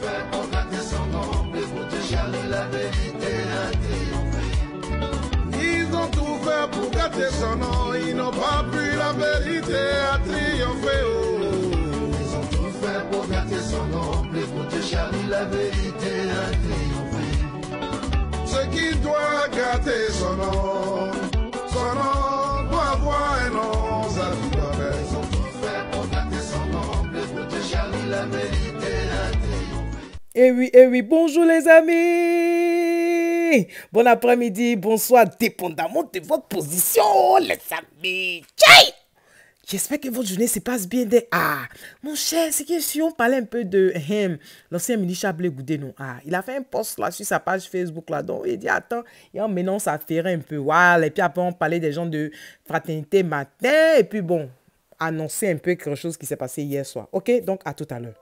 fait pour gâter son nom, écoute Charlie, la vérité a triomphé. Ils ont tout fait pour gâter son nom, ils n'ont pas pu, la vérité a triomphé. Oh. Ils ont tout fait pour gâter son nom, écoute Charlie, la vérité a triomphé. Ce qui doit gâter son nom doit avoir un nom, ça lui doit. Ils ont tout fait pour gâter son nom, écoute Charlie, la vérité a triomphé. Eh oui, bonjour les amis. Bon après-midi, bonsoir, dépendamment de votre position, les amis. Tchai! J'espère que votre journée se passe bien. Mon cher, c'est que si on parlait un peu de l'ancien ministre Chablé Goudé, non. Il a fait un post là sur sa page Facebook là, donc il dit attends, et maintenant ça ferait un peu, voilà. Et puis après on parlait des gens de fraternité matin, et puis bon, annoncer un peu quelque chose qui s'est passé hier soir. Ok, donc à tout à l'heure.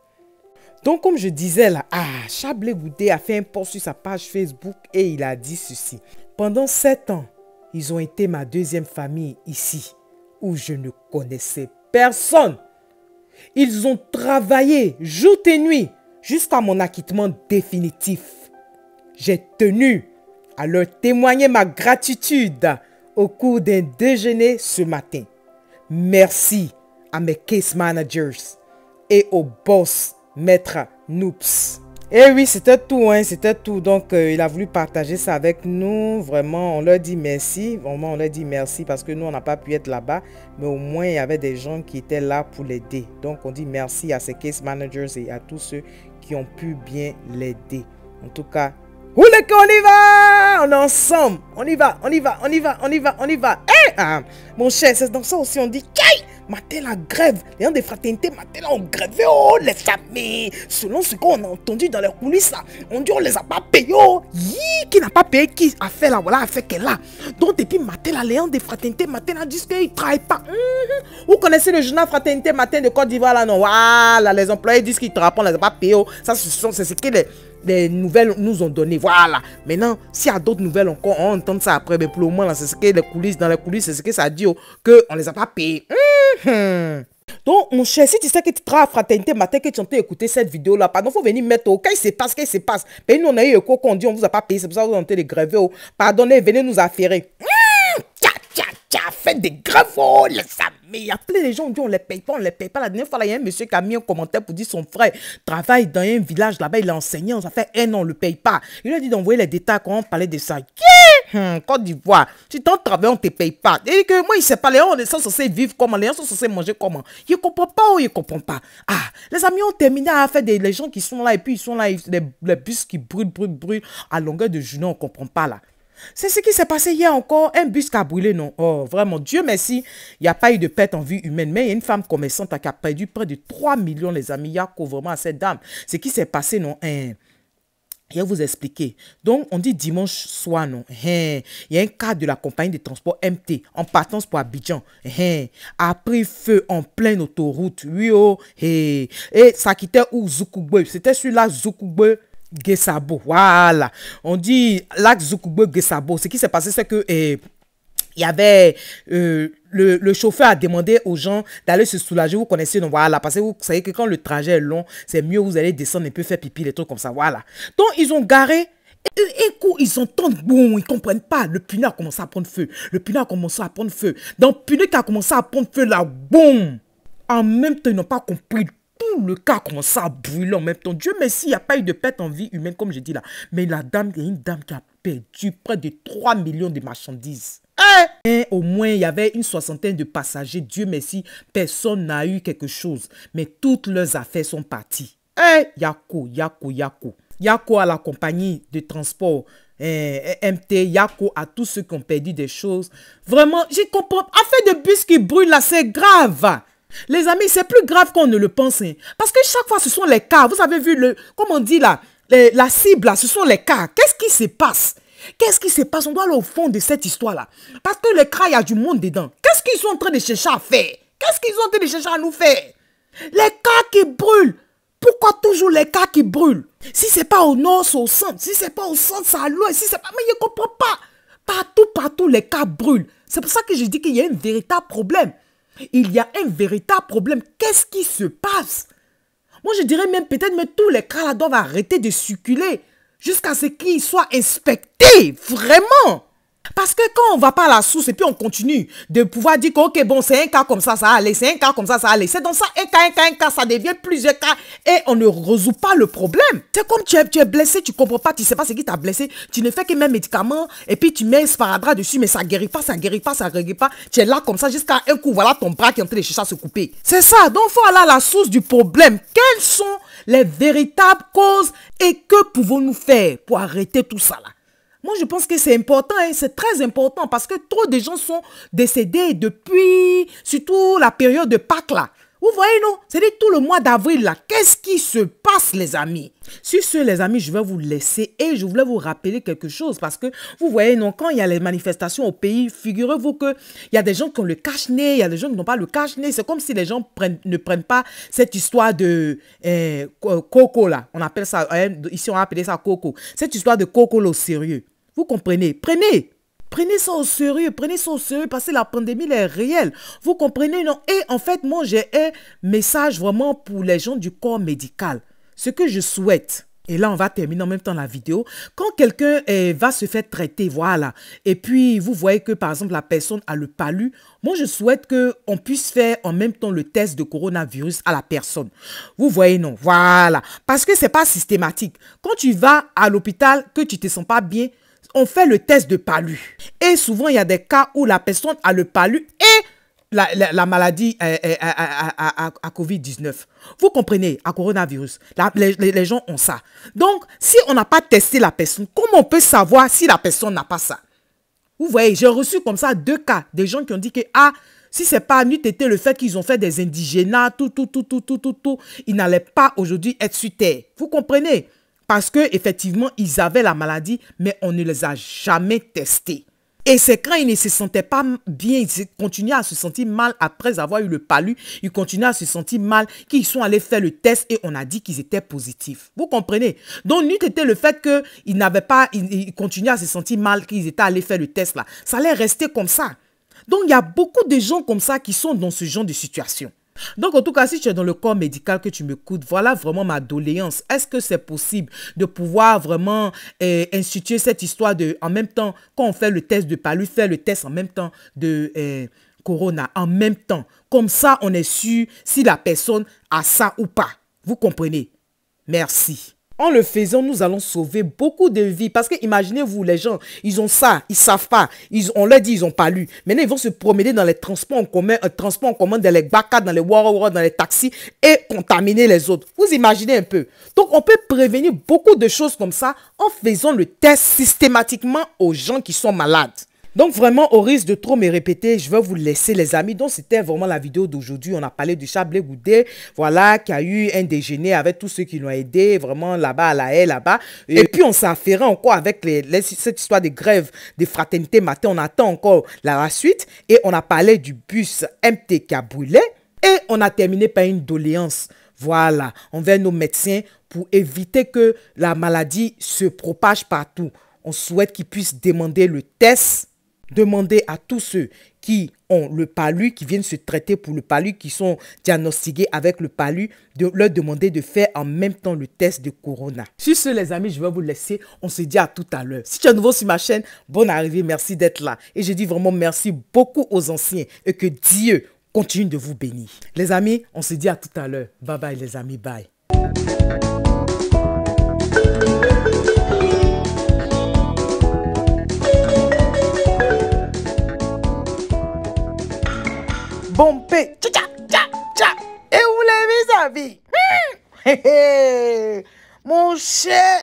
Donc comme je disais là, Chablé Goudé a fait un post sur sa page Facebook et il a dit ceci. Pendant 7 ans, ils ont été ma deuxième famille ici, où je ne connaissais personne. Ils ont travaillé jour et nuit jusqu'à mon acquittement définitif. J'ai tenu à leur témoigner ma gratitude au cours d'un déjeuner ce matin. Merci à mes case managers et au boss Maître Noops. Et oui, c'était tout, c'était tout. Donc, il a voulu partager ça avec nous. Vraiment, on leur dit merci. Vraiment, on leur dit merci parce que nous, on n'a pas pu être là-bas. Mais au moins, il y avait des gens qui étaient là pour l'aider. Donc, on dit merci à ces case managers et à tous ceux qui ont pu bien l'aider. En tout cas, on y va! On est ensemble. On y va. Mon cher, c'est dans ça aussi, on dit Kay! Matin la grève, les gens des fraternités, matin là, on grévé, oh, les familles. Selon ce qu'on a entendu dans les coulisses là, on dit on les a pas payés, oh. Qui n'a pas payé, qui a fait là, voilà, a fait qu'elle là. Donc depuis matin là, les gens des fraternités, matin là, disent qu'ils ne travaillent pas. Vous connaissez le journal Fraternité Matin de Côte d'Ivoire là, non? Voilà, les employés disent qu'ils ne travaillent pas, on les a pas payés, oh. Ça, c'est ce que les nouvelles nous ont donné. Voilà. Maintenant, s'il y a d'autres nouvelles encore, on entend ça après. Mais pour le moment, c'est ce que les coulisses, dans les coulisses, c'est ce que ça dit, oh, qu'on ne les a pas payés. Donc, mon cher, si tu sais que tu travailles à Fraternité Matin, que tu entends écouter cette vidéo-là, pardon, il faut venir mettre au cas, qu'est-ce qui se passe. Mais nous, on a eu un qu'on dit, on ne vous a pas payé, c'est pour ça que vous entendez les grèves. Oh. Pardonnez, venez nous affairer. Faites des grèves, oh, les amis. Il y a plein de gens qui disent on ne les paye pas, on ne les paye pas. La dernière fois, là, il y a un monsieur qui a mis un commentaire pour dire son frère travaille dans un village là-bas, il est enseignant, ça fait 1 an, on ne le paye pas. Il lui a dit d'envoyer les détails quand on parlait de ça. Côte d'Ivoire, si tu travailles, on ne te paye pas. Et que moi, il ne sait pas, les gens sont censés vivre comment, les gens sont censés manger comment. Il ne comprend pas ou il ne comprend pas. Les amis ont terminé à faire les gens qui sont là et puis ils sont là, les bus qui brûlent à longueur de journée, on ne comprend pas là. C'est ce qui s'est passé hier encore, un bus qui a brûlé, non? Oh, vraiment, Dieu merci, il n'y a pas eu de perte en vie humaine, mais il y a une femme commerçante qui a perdu près de 3 millions, les amis, Yako, vraiment à cette dame. Ce qui s'est passé, non? Je vais vous expliquer. Donc, on dit dimanche soir, non? Il y a un cadre de la compagnie de transport MT en partance pour Abidjan. A pris feu en pleine autoroute. Oui, oh, et ça quittait où Zoukougbe. C'était sur la Zoukougbe. Guessabo, voilà. On dit l'axe Zoukougbe Guessabo. Ce qui s'est passé, c'est que il y avait le chauffeur a demandé aux gens d'aller se soulager. Vous connaissez, donc voilà, parce que vous savez que quand le trajet est long, c'est mieux vous allez descendre un peu, faire pipi, des trucs comme ça, voilà. Donc ils ont garé. Et ils entendent, bon, ils comprennent pas. Le pneu a commencé à prendre feu. Donc, le pneu qui a commencé à prendre feu, là, boum. En même temps, ils n'ont pas compris. Tout le cas commence à brûler en même temps. Dieu merci, il n'y a pas eu de perte en vie humaine, comme je dis là. Mais il y a une dame qui a perdu près de 3 millions de marchandises. Et au moins, il y avait une 60aine de passagers. Dieu merci, personne n'a eu quelque chose. Mais toutes leurs affaires sont parties. Yako. Yako à la compagnie de transport MT, Yako à tous ceux qui ont perdu des choses. Vraiment, je comprends. Affaire de bus qui brûle là, c'est grave. Les amis, c'est plus grave qu'on ne le pense. Parce que chaque fois, ce sont les cas. Vous avez vu, comment on dit là, la cible là, ce sont les cas. Qu'est-ce qui se passe? On doit aller au fond de cette histoire-là. Parce que les cas, il y a du monde dedans. Qu'est-ce qu'ils sont en train de chercher à faire? Qu'est-ce qu'ils sont en train de chercher à nous faire? Les cas qui brûlent. Pourquoi toujours les cas qui brûlent? Si ce n'est pas au nord, c'est au centre. Si ce n'est pas au centre, c'est à l'ouest. Si c'est pas... Mais je ne comprends pas. Partout, les cas brûlent. C'est pour ça que je dis qu'il y a un véritable problème. Il y a un véritable problème. Qu'est-ce qui se passe? Moi, je dirais même peut-être mais tous les cas là doivent arrêter de circuler jusqu'à ce qu'ils soient inspectés, vraiment. Parce que quand on ne va pas à la source et puis on continue de pouvoir dire que ok, bon, c'est un cas comme ça allait, c'est un cas comme ça allait. C'est dans ça, un cas, ça devient plusieurs cas et on ne résout pas le problème. C'est comme tu es blessé, tu ne comprends pas, tu ne sais pas ce qui t'a blessé, tu ne fais que mettre médicaments et puis tu mets un sparadrap dessus, mais ça ne guérit pas, ça ne guérit pas, ça ne guérit pas. Tu es là comme ça jusqu'à un coup, voilà ton bras qui est en train de chercher à se couper. C'est ça, donc il faut aller à la source du problème. Quelles sont les véritables causes et que pouvons-nous faire pour arrêter tout ça là? Moi, je pense que c'est important, hein, c'est très important parce que trop de gens sont décédés depuis, surtout la période de Pâques là. Vous voyez, non? C'est-à-dire tout le mois d'avril là. Qu'est-ce qui se passe, les amis? Sur ce, les amis, je vais vous laisser et je voulais vous rappeler quelque chose parce que vous voyez, non, quand il y a les manifestations au pays, figurez-vous qu'il y a des gens qui ont le cache-nez, il y a des gens qui n'ont pas le cache-nez. C'est comme si les gens ne prennent pas cette histoire de coco là. On appelle ça, ici on a appelé ça coco. Cette histoire de coco là au sérieux. Vous comprenez? Prenez ça au sérieux, parce que la pandémie elle est réelle. Vous comprenez, non? Et en fait, moi, j'ai un message vraiment pour les gens du corps médical. Ce que je souhaite, et là, on va terminer en même temps la vidéo, quand quelqu'un va se faire traiter, voilà, et puis vous voyez que, par exemple, la personne a le palu, moi, je souhaite qu'on puisse faire en même temps le test de coronavirus à la personne. Vous voyez, non? Voilà. Parce que ce n'est pas systématique. Quand tu vas à l'hôpital, que tu ne te sens pas bien, on fait le test de palu. Et souvent, il y a des cas où la personne a le palu et la maladie à COVID-19. Vous comprenez, à coronavirus. Les gens ont ça. Donc, si on n'a pas testé la personne, comment on peut savoir si la personne n'a pas ça? Vous voyez, j'ai reçu comme ça 2 cas. Des gens qui ont dit que, si ce n'est pas n'eût été le fait qu'ils ont fait des indigénats, ils n'allaient pas aujourd'hui être sur terre. Vous comprenez? Parce qu'effectivement, ils avaient la maladie, mais on ne les a jamais testés. Et c'est quand ils ne se sentaient pas bien, ils continuaient à se sentir mal après avoir eu le palu, ils continuaient à se sentir mal, qu'ils sont allés faire le test et on a dit qu'ils étaient positifs. Vous comprenez? Donc, n'eût été le fait qu'ils n'avaient pas, ils continuaient à se sentir mal, qu'ils étaient allés faire le test là. Ça allait rester comme ça. Donc, il y a beaucoup de gens comme ça qui sont dans ce genre de situation. Donc, en tout cas, si tu es dans le corps médical que tu m'écoutes, voilà vraiment ma doléance. Est-ce que c'est possible de pouvoir vraiment instituer cette histoire de, en même temps, quand on fait le test de palu, faire le test en même temps de corona, en même temps. Comme ça, on est sûr si la personne a ça ou pas. Vous comprenez? Merci. En le faisant, nous allons sauver beaucoup de vies. Parce que imaginez-vous, les gens, ils ont ça, ils ne savent pas. On leur dit, ils n'ont pas lu. Maintenant, ils vont se promener dans les transports en commun, dans les bacas, dans les wara, dans les taxis et contaminer les autres. Vous imaginez un peu. Donc, on peut prévenir beaucoup de choses comme ça en faisant le test systématiquement aux gens qui sont malades. Donc vraiment, au risque de trop me répéter, je vais vous laisser les amis. Donc c'était vraiment la vidéo d'aujourd'hui. On a parlé du Chablais Goudé, voilà, qui a eu un déjeuner avec tous ceux qui l'ont aidé, vraiment là-bas à la haie, là-bas. Et puis on s'est affairé encore avec cette histoire de grève de fraternité matin. On attend encore la suite. Et on a parlé du bus MT qui a brûlé. Et on a terminé par une doléance, voilà, envers nos médecins pour éviter que la maladie se propage partout. On souhaite qu'ils puissent demander le test. Demander à tous ceux qui ont le palu, qui viennent se traiter pour le palu, qui sont diagnostiqués avec le palu, de leur demander de faire en même temps le test de corona. Sur ce, les amis, je vais vous laisser. On se dit à tout à l'heure. Si tu es nouveau sur ma chaîne, bonne arrivée, merci d'être là. Et je dis vraiment merci beaucoup aux anciens et que Dieu continue de vous bénir. Les amis, on se dit à tout à l'heure. Bye bye les amis, bye. Bompé, tcha, et où les vis-à-vis? Mon cher.